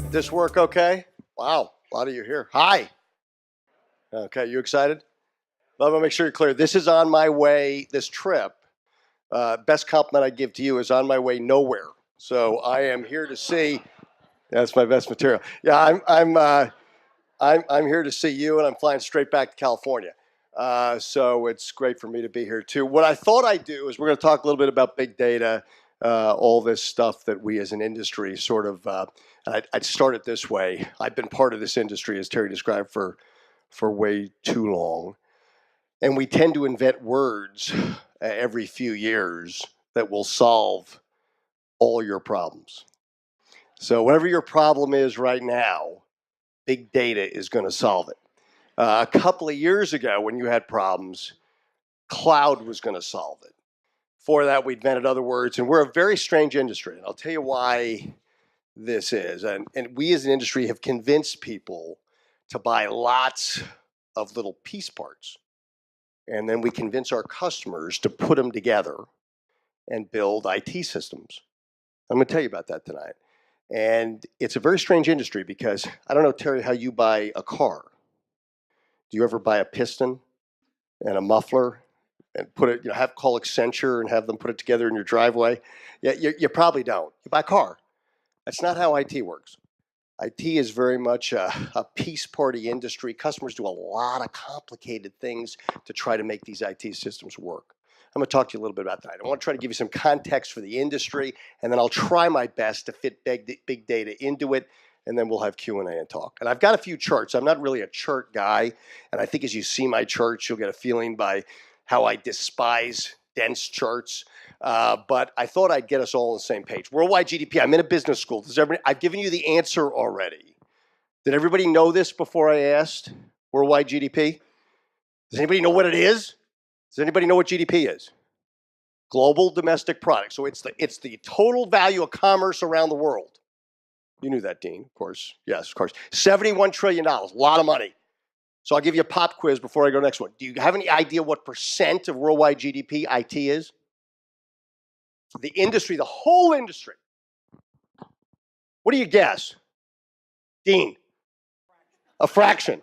This work okay? Wow, a lot of you here. Hi. Okay, you excited? Let me make sure you're clear. This is on my way, this trip. Best compliment I give to you is on my way nowhere. So I am here to see. That's my best material. Yeah, I'm here to see you, and I'm flying straight back to California. So it's great for me to be here too. What I thought I'd do is we're going to talk a little bit about big data, all this stuff that we as an industry sort of. And I'd start it this way. I've been part of this industry, as Terry described, for way too long, and we tend to invent words every few years that will solve all your problems. So whatever your problem is right now, big data is going to solve it. A couple of years ago, when you had problems, cloud was going to solve it. For that, we invented other words, and we're a very strange industry. And I'll tell you why this is. And we as an industry have convinced people to buy lots of little piece parts. And then we convince our customers to put them together and build IT systems. I'm going to tell you about that tonight. And it's a very strange industry because I don't know, Terry, how you buy a car. Do you ever buy a piston and a muffler and put it, call Accenture and have them put it together in your driveway? Yeah, you probably don't. You buy a car. That's not how IT works. IT is very much a piece party industry. Customers do a lot of complicated things to try to make these IT systems work. I'm going to talk to you a little bit about that. I want to try to give you some context for the industry, and then I'll try my best to fit big data into it, and then we'll have Q&A and talk. And I've got a few charts. I'm not really a chart guy, and I think as you see my charts, you'll get a feeling by how I despise dense charts. But I thought I'd get us all on the same page. Worldwide GDP, I'm in a business school. I've given you the answer already. Did everybody know this before I asked? Worldwide GDP? Does anybody know what it is? Does anybody know what GDP is? Global domestic product. So it's the total value of commerce around the world. You knew that, Dean, of course. Yes, of course. $71 trillion, a lot of money. So I'll give you a pop quiz before I go to the next one. Do you have any idea what percent of worldwide GDP IT is? The industry, the whole industry. What do you guess? Dean? A fraction.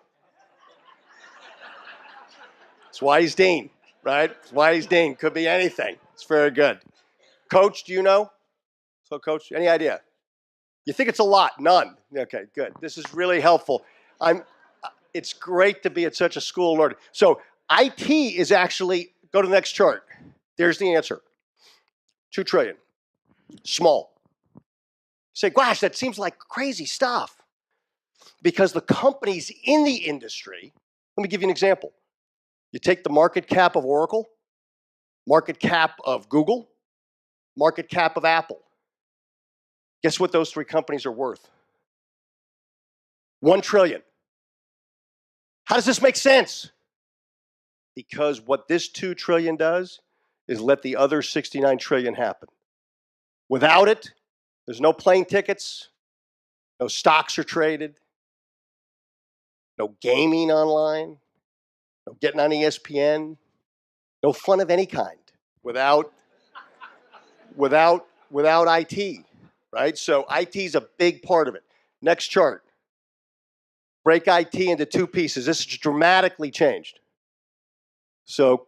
That's why he's Dean, right? That's why he's Dean. Could be anything. It's very good. Coach, do you know? So, Coach, any idea? You think it's a lot? None. Okay, good. This is really helpful. It's great to be at such a school of learning. So, IT is actually, go to the next chart. There's the answer. 2 trillion. Small. You say, gosh, that seems like crazy stuff. Because the companies in the industry, let me give you an example. You take the market cap of Oracle, market cap of Google, market cap of Apple. Guess what those three companies are worth? 1 trillion. How does this make sense? Because what this 2 trillion does is let the other 69 trillion happen. Without it, there's no plane tickets, no stocks are traded, no gaming online, no getting on ESPN, no fun of any kind without IT, right? So IT is a big part of it. Next chart. Break IT into two pieces. This has dramatically changed. So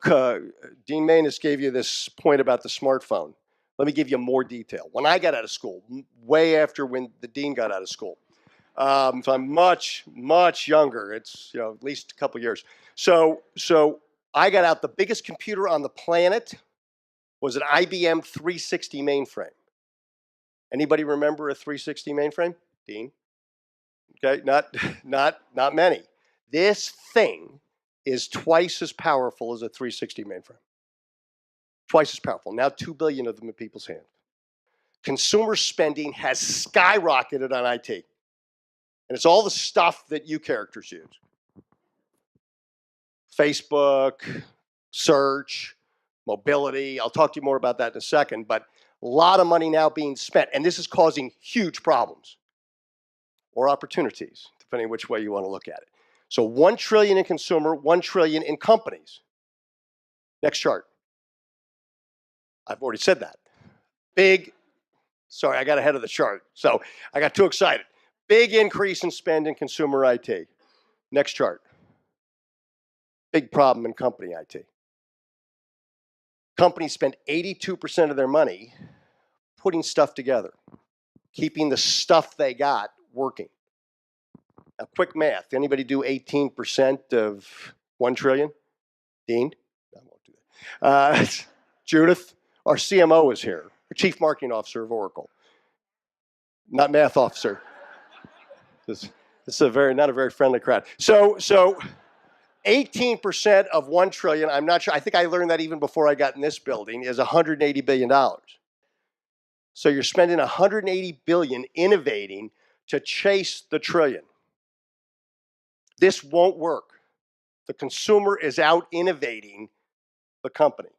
Dean Manus gave you this point about the smartphone. Let me give you more detail. When I got out of school, way after when the dean got out of school, so I'm much, much younger. It's at least a couple years. So I got out. The biggest computer on the planet was an IBM 360 mainframe. Anybody remember a 360 mainframe? Dean? Okay, not many. This thing is twice as powerful as a 360 mainframe. Twice as powerful. Now 2 billion of them in people's hands. Consumer spending has skyrocketed on IT. And it's all the stuff that you characters use. Facebook, search, mobility. I'll talk to you more about that in a second, but a lot of money now being spent. And this is causing huge problems or opportunities, depending which way you want to look at it. So 1 trillion in consumer, 1 trillion in companies. Next chart. I've already said that. Sorry, I got ahead of the chart. So I got too excited. Big increase in spend in consumer IT. Next chart. Big problem in company IT. Companies spend 82% of their money putting stuff together, keeping the stuff they got working. Now, quick math. Anybody do 18% of 1 trillion? Dean? I won't do that. Judith, our CMO is here, the Chief Marketing Officer of Oracle. Not math officer. This is not a very friendly crowd. So 18% of 1 trillion, I'm not sure, I think I learned that even before I got in this building, is $180 billion. So you're spending $180 billion innovating to chase the trillion. This won't work. The consumer is out innovating the company.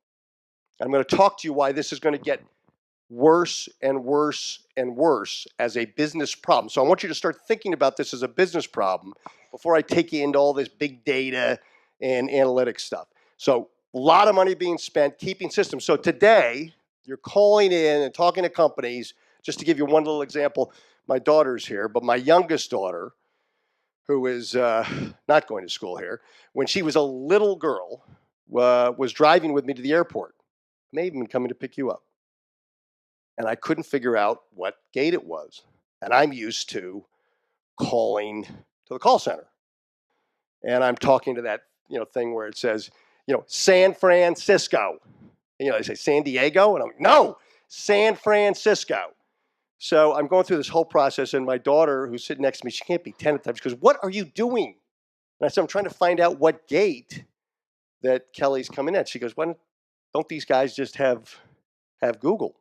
I'm going to talk to you why this is going to get worse and worse and worse as a business problem. So I want you to start thinking about this as a business problem before I take you into all this big data and analytics stuff. So a lot of money being spent keeping systems. So today, you're calling in and talking to companies. Just to give you one little example, my daughter's here, but my youngest daughter, who is not going to school here, when she was a little girl, was driving with me to the airport. May even been coming to pick you up. And I couldn't figure out what gate it was. And I'm used to calling to the call center. And I'm talking to that, thing where it says, San Francisco. And, they say San Diego, and I'm like, no, San Francisco. So I'm going through this whole process, and my daughter, who's sitting next to me, she can't be 10 at the time. She goes, "What are you doing?" And I said, "I'm trying to find out what gate that Kelly's coming at." She goes, "Why don't these guys just have Google?"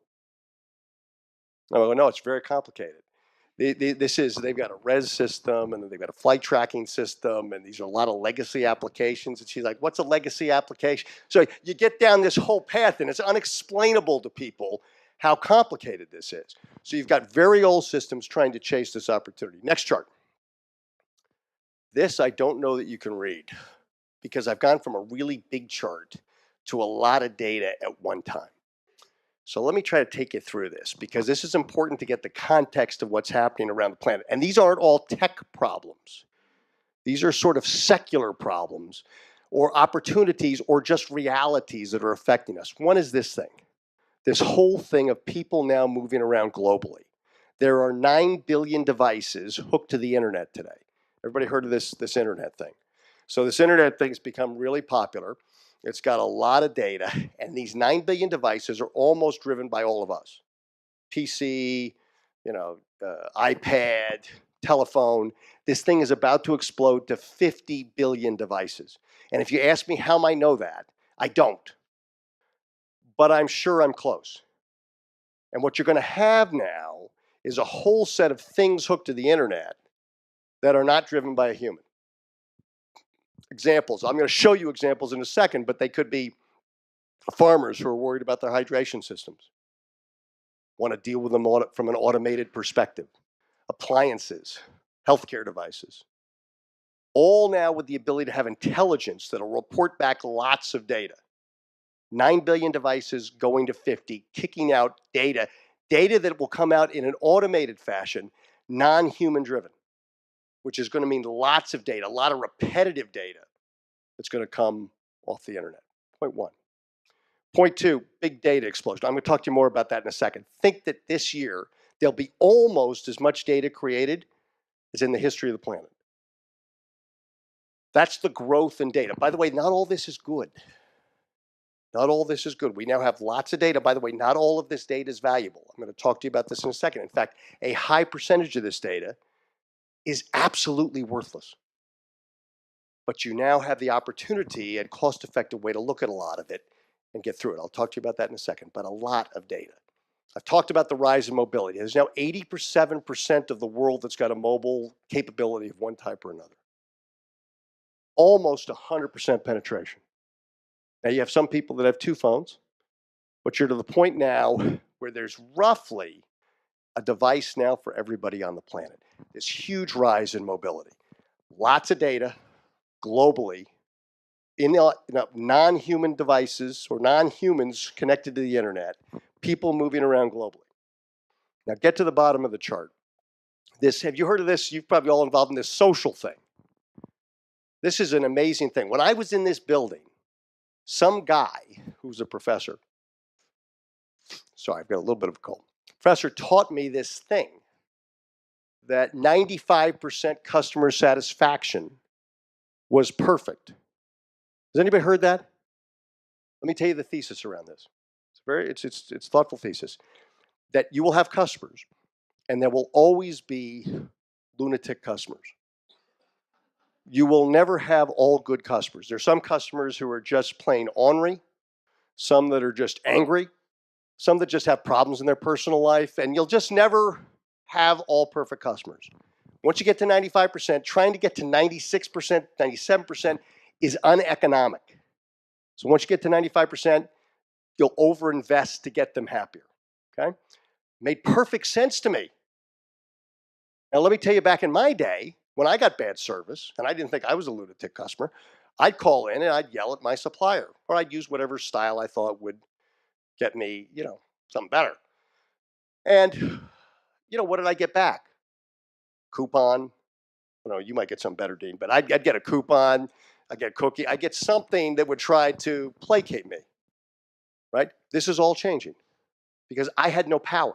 I go, "No, it's very complicated. They've got a res system, and then they've got a flight tracking system, and these are a lot of legacy applications." And she's like, "What's a legacy application?" So you get down this whole path, and it's unexplainable to people how complicated this is. So you've got very old systems trying to chase this opportunity. Next chart. This I don't know that you can read because I've gone from a really big chart to a lot of data at one time. So let me try to take you through this because this is important to get the context of what's happening around the planet. And these aren't all tech problems. These are sort of secular problems or opportunities or just realities that are affecting us. One is this thing, this whole thing of people now moving around globally. There are 9 billion devices hooked to the internet today. Everybody heard of this internet thing? So this internet thing's become really popular. It's got a lot of data, and these 9 billion devices are almost driven by all of us. PC, iPad, telephone. This thing is about to explode to 50 billion devices. And if you ask me how I know that, I don't. But I'm sure I'm close. And what you're going to have now is a whole set of things hooked to the internet that are not driven by a human. Examples. I'm going to show you examples in a second, but they could be farmers who are worried about their hydration systems, want to deal with them from an automated perspective, appliances, healthcare devices, all now with the ability to have intelligence that'll report back lots of data. 9 billion devices going to 50, kicking out data that will come out in an automated fashion, non-human driven, which is going to mean lots of data, a lot of repetitive data that's going to come off the internet. Point one. Point two, big data explosion. I'm going to talk to you more about that in a second. Think that this year there'll be almost as much data created as in the history of the planet. That's the growth in data. By the way, not all this is good. Not all this is good. We now have lots of data. By the way, not all of this data is valuable. I'm going to talk to you about this in a second. In fact, a high percentage of this data is absolutely worthless. But you now have the opportunity and cost-effective way to look at a lot of it and get through it. I'll talk to you about that in a second, but a lot of data. I've talked about the rise in mobility. There's now 87% of the world that's got a mobile capability of one type or another. Almost 100% penetration. Now, you have some people that have 2 phones, but you're to the point now where there's roughly a device now for everybody on the planet. This huge rise in mobility. Lots of data globally in non-human devices or non-humans connected to the internet, people moving around globally. Now, get to the bottom of the chart. Have you heard of this? You're probably all involved in this social thing. This is an amazing thing. When I was in this building, some guy who's a professor, sorry, I've got a little bit of a cold, professor taught me this thing that 95% customer satisfaction was perfect. Has anybody heard that? Let me tell you the thesis around this. It's thoughtful thesis that you will have customers and there will always be lunatic customers. You will never have all good customers. There's some customers who are just plain ornery, some that are just angry, some that just have problems in their personal life, and you'll just never have all perfect customers. Once you get to 95%, trying to get to 96%, 97% is uneconomic. So once you get to 95%, you'll overinvest to get them happier, okay? Made perfect sense to me. Now let me tell you, back in my day, when I got bad service, and I didn't think I was a lunatic customer, I'd call in and I'd yell at my supplier, or I'd use whatever style I thought would get me, something better. And, what did I get back? Coupon. You might get something better, Dean, but I'd get a coupon, I'd get a cookie, I'd get something that would try to placate me, right? This is all changing because I had no power.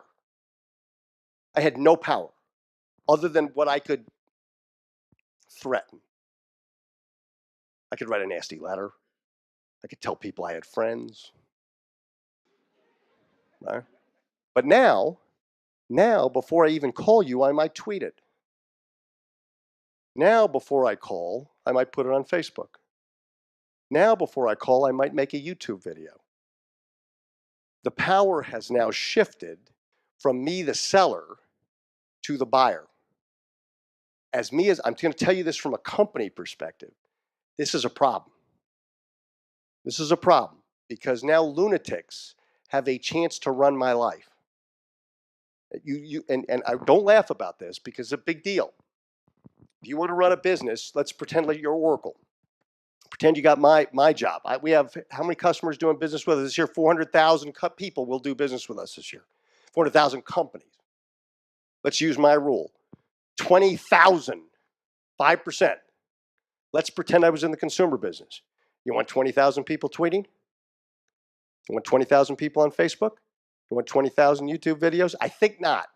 I had no power other than what I could threaten. I could write a nasty letter. I could tell people I had friends. Right? But now, before I even call you, I might tweet it. Now, before I call, I might put it on Facebook. Now, before I call, I might make a YouTube video. The power has now shifted from me, the seller, to the buyer. I'm going to tell you this from a company perspective. This is a problem. This is a problem because now lunatics have a chance to run my life. And I don't laugh about this because it's a big deal. If you want to run a business, let's pretend like you're Oracle. Pretend you got my job. We have how many customers doing business with us this year? 400,000 people will do business with us this year. 400,000 companies. Let's use my rule. 20,000, 5%. Let's pretend I was in the consumer business. You want 20,000 people tweeting? You want 20,000 people on Facebook? You want 20,000 YouTube videos? I think not.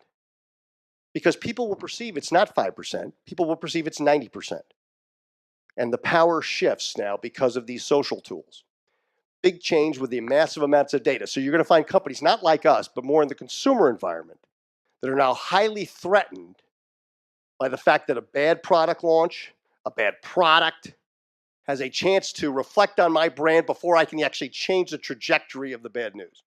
Because people will perceive it's not 5%. People will perceive it's 90%. And the power shifts now because of these social tools. Big change with the massive amounts of data. So you're going to find companies not like us, but more in the consumer environment that are now highly threatened by the fact that a bad product launch, a bad product, has a chance to reflect on my brand before I can actually change the trajectory of the bad news.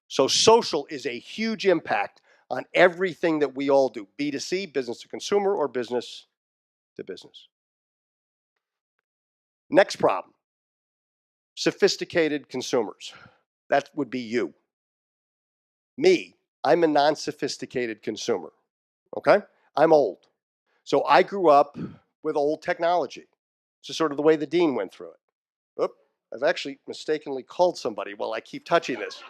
So social is a huge impact on everything that we all do, B2C, business to consumer, or business to business. Next problem, sophisticated consumers. That would be you. Me, I'm a non-sophisticated consumer, okay? I'm old. So I grew up with old technology. It's just sort of the way the dean went through it. Oop, I've actually mistakenly called somebody while I keep touching this.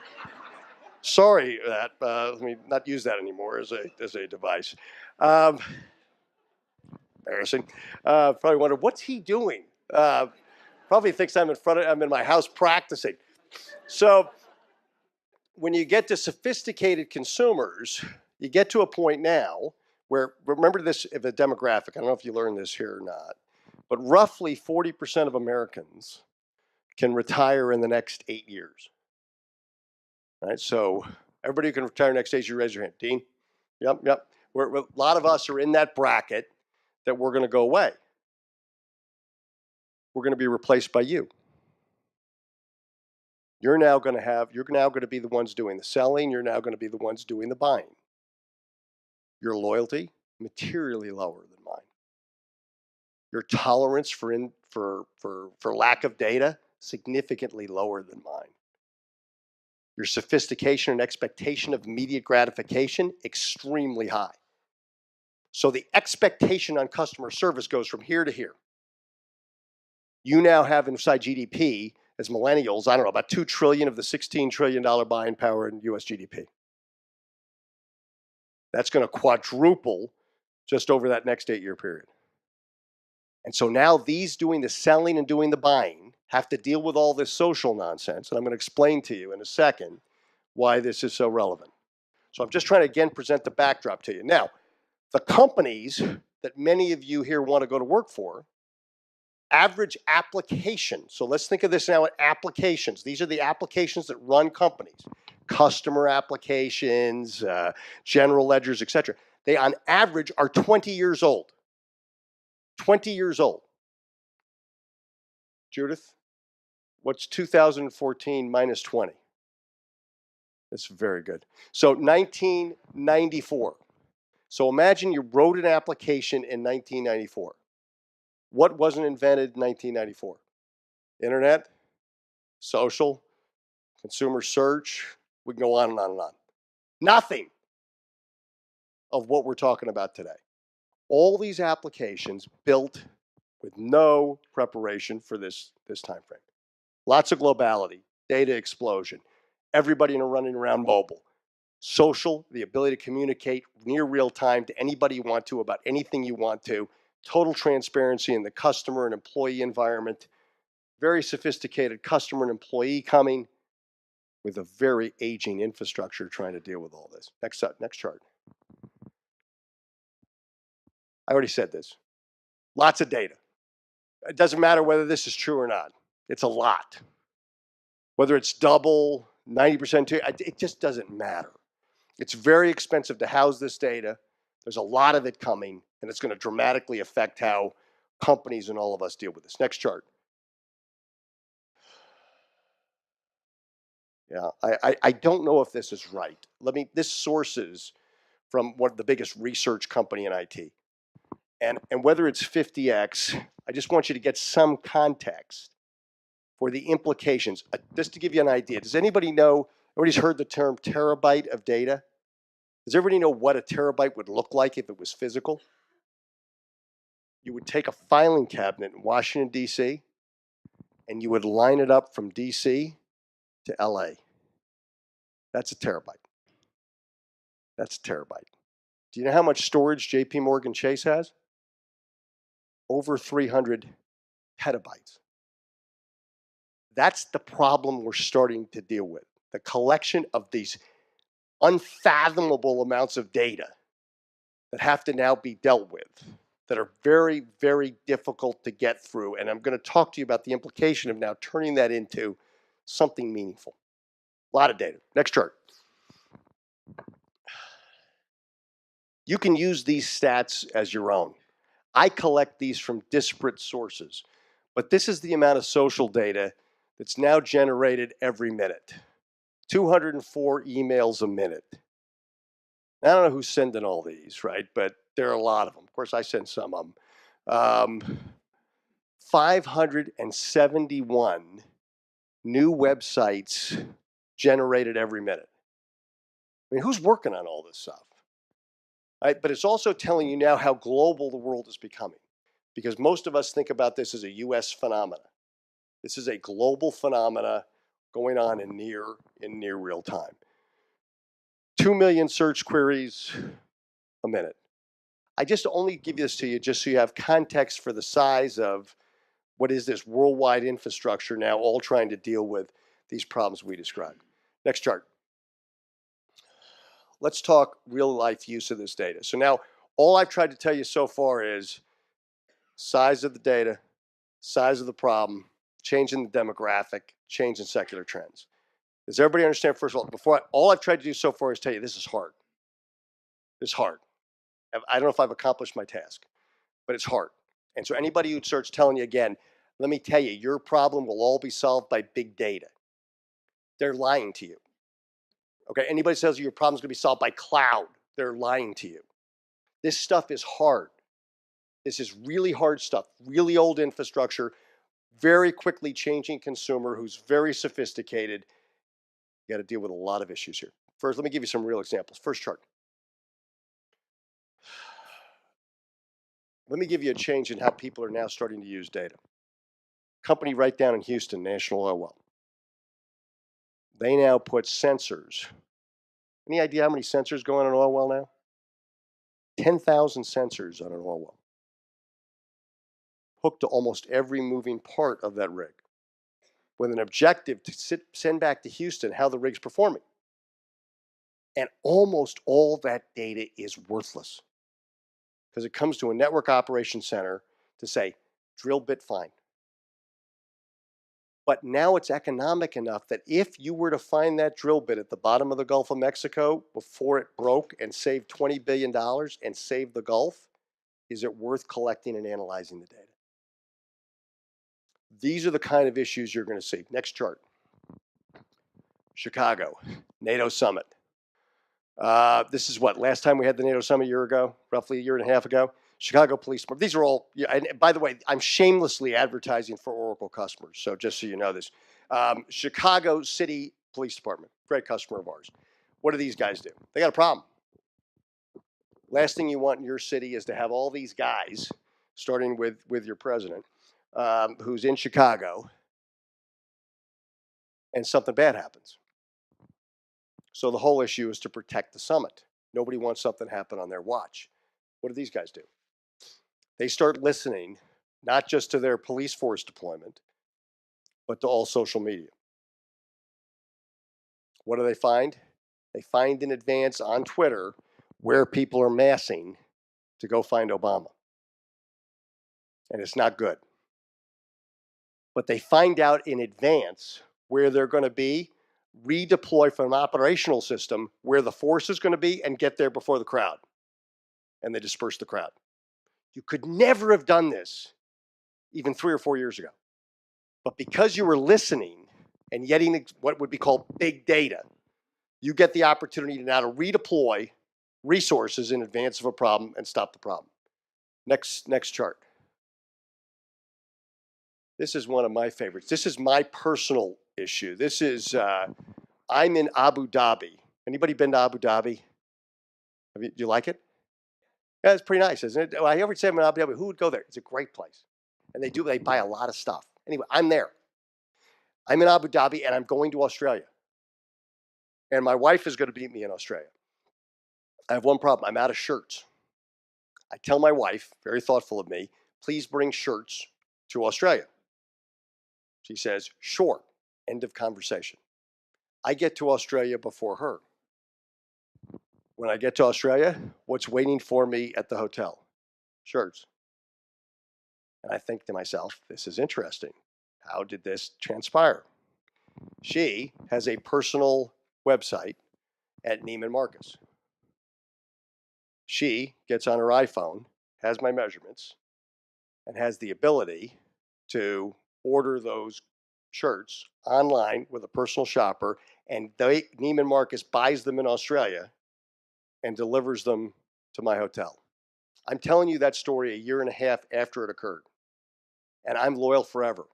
Sorry that, let me not use that anymore as a device. Embarrassing. Probably wonder, what's he doing? Probably thinks I'm in my house practicing. So when you get to sophisticated consumers, you get to a point now where, remember this of a demographic, I don't know if you learned this here or not, but roughly 40% of Americans can retire in the next 8 years. Right? So everybody who can retire next 8 years, you raise your hand. Dean? Yep. A lot of us are in that bracket that we're going to go away. We're going to be replaced by you. You're now going to be the ones doing the selling. You're now going to be the ones doing the buying. Your loyalty, materially lower than mine. Your tolerance for lack of data, significantly lower than mine. Your sophistication and expectation of immediate gratification, extremely high. So the expectation on customer service goes from here to here. You now have inside GDP, as millennials, I don't know, about $2 trillion of the $16 trillion buying power in US GDP. That's going to quadruple just over that next 8-year period. And so now these doing the selling and doing the buying have to deal with all this social nonsense. And I'm going to explain to you in a second why this is so relevant. So I'm just trying to, again, present the backdrop to you. Now, the companies that many of you here want to go to work for, average application. So let's think of this now at applications. These are the applications that run companies, customer applications, general ledgers, etc. They, on average, are 20 years old. 20 years old. Judith, what's 2014 minus 20? That's very good. So 1994. So imagine you wrote an application in 1994. What wasn't invented in 1994? Internet, social, consumer search. We can go on and on and on. Nothing of what we're talking about today. All these applications built with no preparation for this time frame. Lots of globality, data explosion, everybody running around mobile. Social, the ability to communicate near real time to anybody you want to about anything you want to. Total transparency in the customer and employee environment. Very sophisticated customer and employee coming with a very aging infrastructure trying to deal with all this. Next chart. I already said this. Lots of data. It doesn't matter whether this is true or not. It's a lot. Whether it's double, 90%, it just doesn't matter. It's very expensive to house this data. There's a lot of it coming, and it's going to dramatically affect how companies and all of us deal with this. Next chart. Yeah, I don't know if this is right. This sources from one of the biggest research company in IT. And whether it's 50x, I just want you to get some context for the implications. Just to give you an idea, does anybody know, everybody's heard the term terabyte of data? Does everybody know what a terabyte would look like if it was physical? You would take a filing cabinet in Washington, D.C., and you would line it up from D.C. to LA. That's a terabyte. That's a terabyte. Do you know how much storage JP Morgan Chase has? Over 300 petabytes. That's the problem we're starting to deal with. The collection of these unfathomable amounts of data that have to now be dealt with, that are very, very difficult to get through. And I'm going to talk to you about the implication of now turning that into something meaningful. A lot of data. Next chart. You can use these stats as your own. I collect these from disparate sources, but this is the amount of social data that's now generated every minute. 204 emails a minute. I don't know who's sending all these, right? But there are a lot of them. Of course, I send some of them. 571 new websites generated every minute. I mean, who's working on all this stuff? Right? But it's also telling you now how global the world is becoming, because most of us think about this as a U.S. phenomena. This is a global phenomena going on in near real time. 2 million search queries a minute. I just only give this to you just so you have context for the size of what is this worldwide infrastructure now all trying to deal with these problems we described. Next chart. Let's talk real life use of this data. So now all I've tried to tell you so far is size of the data, size of the problem, change in the demographic, change in secular trends. Does everybody understand? First of all, all I've tried to do so far is tell you this is hard. It's hard. I don't know if I've accomplished my task, but it's hard. And so anybody who starts telling you again, let me tell you, your problem will all be solved by big data. They're lying to you. Okay, anybody says your problem's gonna be solved by cloud, they're lying to you. This stuff is hard. This is really hard stuff, really old infrastructure, very quickly changing consumer who's very sophisticated. You gotta deal with a lot of issues here. First, let me give you some real examples. First chart. Let me give you a change in how people are now starting to use data. Company right down in Houston, National Oil Well. They now put sensors. Any idea how many sensors go on an oil well now? 10,000 sensors on an oil well, hooked to almost every moving part of that rig, with an objective to send back to Houston how the rig's performing. And almost all that data is worthless because it comes to a network operations center to say, drill bit fine. But now it's economic enough that if you were to find that drill bit at the bottom of the Gulf of Mexico before it broke and saved $20 billion and saved the Gulf, is it worth collecting and analyzing the data? These are the kind of issues you're going to see. Next chart. Chicago, NATO summit. This is what, last time we had the NATO summit a year ago, roughly a year and a half ago. Chicago Police Department. These are all, yeah, and by the way, I'm shamelessly advertising for Oracle customers, so just so you know this. Chicago City Police Department, great customer of ours. What do these guys do? They got a problem. Last thing you want in your city is to have all these guys, starting with your president, who's in Chicago, and something bad happens. So the whole issue is to protect the summit. Nobody wants something to happen on their watch. What do these guys do? They start listening, not just to their police force deployment, but to all social media. What do they find? They find in advance on Twitter where people are massing to go find Obama. And it's not good. But they find out in advance where they're going to be, redeploy from an operational system where the force is going to be, and get there before the crowd. And they disperse the crowd. You could never have done this even 3 or 4 years ago. But because you were listening and getting what would be called big data, you get the opportunity to now to redeploy resources in advance of a problem and stop the problem. Next chart. This is one of my favorites. This is my personal issue. This is, I'm in Abu Dhabi. Anybody been to Abu Dhabi? Do you like it? Yeah, it's pretty nice, isn't it? Well, I ever say I'm in Abu Dhabi, who would go there? It's a great place. And they buy a lot of stuff. Anyway, I'm there. I'm in Abu Dhabi and I'm going to Australia. And my wife is going to meet me in Australia. I have one problem. I'm out of shirts. I tell my wife, very thoughtful of me, please bring shirts to Australia. She says, sure. End of conversation. I get to Australia before her. When I get to Australia, what's waiting for me at the hotel? Shirts. And I think to myself, this is interesting. How did this transpire? She has a personal website at Neiman Marcus. She gets on her iPhone, has my measurements, and has the ability to order those shirts online with a personal shopper, and Neiman Marcus buys them in Australia and delivers them to my hotel. I'm telling you that story a year and a half after it occurred, and I'm loyal forever.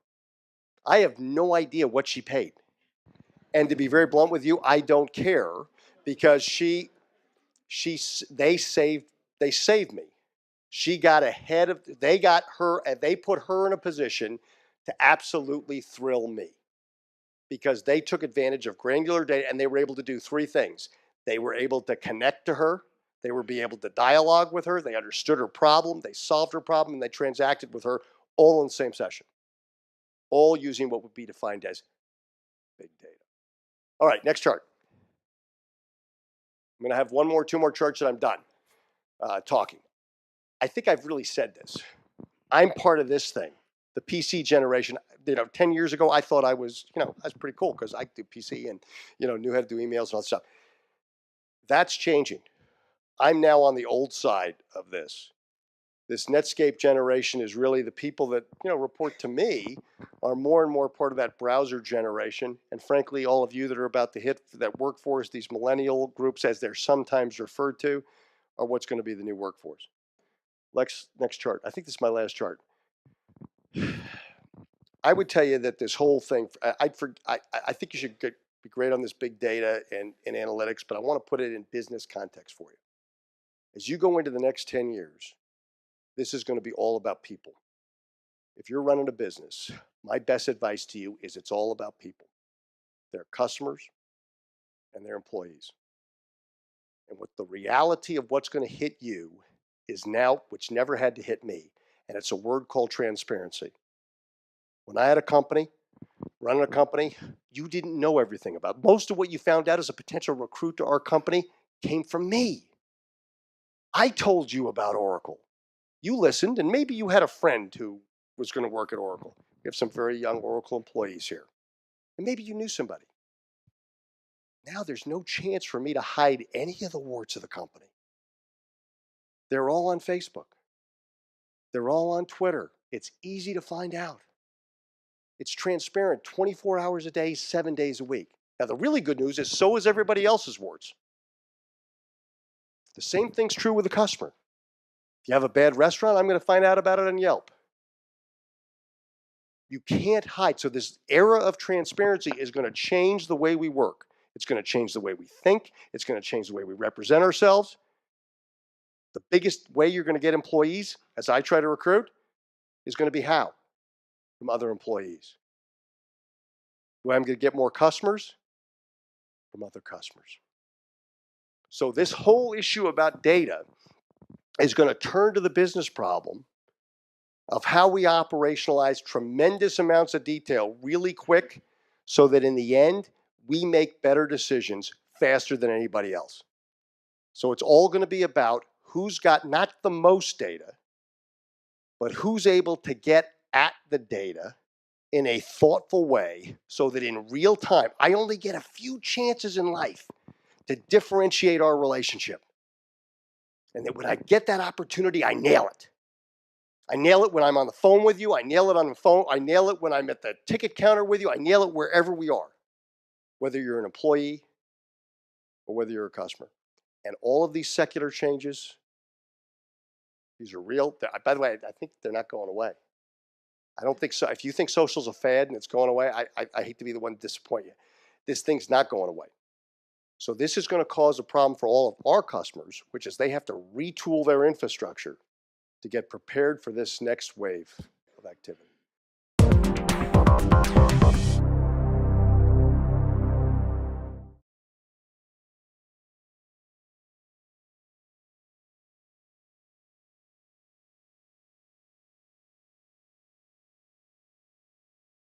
I have no idea what she paid. And to be very blunt with you, I don't care because they saved me. She got ahead of, they put her in a position to absolutely thrill me because they took advantage of granular data and they were able to do 3 things. They were able to connect to her. They were able to dialogue with her. They understood her problem. They solved her problem and they transacted with her all in the same session, all using what would be defined as big data. All right, next chart. I'm going to have 2 more charts and I'm done talking. I think I've really said this. I'm part of this thing, the PC generation. 10 years ago, I thought I was, I was pretty cool because I do PC and, knew how to do emails and all that stuff. That's changing. I'm now on the old side of this. This Netscape generation is really the people that, report to me are more and more part of that browser generation. And frankly, all of you that are about to hit that workforce, these millennial groups, as they're sometimes referred to, are what's going to be the new workforce. Next chart. I think this is my last chart. I would tell you that this whole thing, I think you should be great on this big data and analytics, but I want to put it in business context for you. As you go into the next 10 years, this is going to be all about people. If you're running a business, my best advice to you is it's all about people, their customers and their employees. And what the reality of what's going to hit you is now, which never had to hit me, and it's a word called transparency. When I had a company, running a company, you didn't know everything about it. Most of what you found out as a potential recruit to our company came from me. I told you about Oracle. You listened, and maybe you had a friend who was going to work at Oracle. We have some very young Oracle employees here. And maybe you knew somebody. Now there's no chance for me to hide any of the warts of the company. They're all on Facebook. They're all on Twitter. It's easy to find out. It's transparent 24 hours a day, 7 days a week. Now, the really good news is so is everybody else's warts. The same thing's true with a customer. If you have a bad restaurant, I'm going to find out about it on Yelp. You can't hide. So this era of transparency is going to change the way we work. It's going to change the way we think. It's going to change the way we represent ourselves. The biggest way you're going to get employees, as I try to recruit, is going to be how? From other employees. The way I'm going to get more customers? From other customers. So this whole issue about data is going to turn to the business problem of how we operationalize tremendous amounts of detail really quick so that in the end, we make better decisions faster than anybody else. So it's all going to be about who's got not the most data, but who's able to get at the data in a thoughtful way so that in real time, I only get a few chances in life to differentiate our relationship. And that when I get that opportunity, I nail it. I nail it when I'm on the phone with you. I nail it on the phone. I nail it when I'm at the ticket counter with you. I nail it wherever we are, whether you're an employee or whether you're a customer. And all of these secular changes, these are real. By the way, I think they're not going away. I don't think so. If you think social's a fad and it's going away, I hate to be the one to disappoint you. This thing's not going away. So this is going to cause a problem for all of our customers, which is they have to retool their infrastructure to get prepared for this next wave of activity.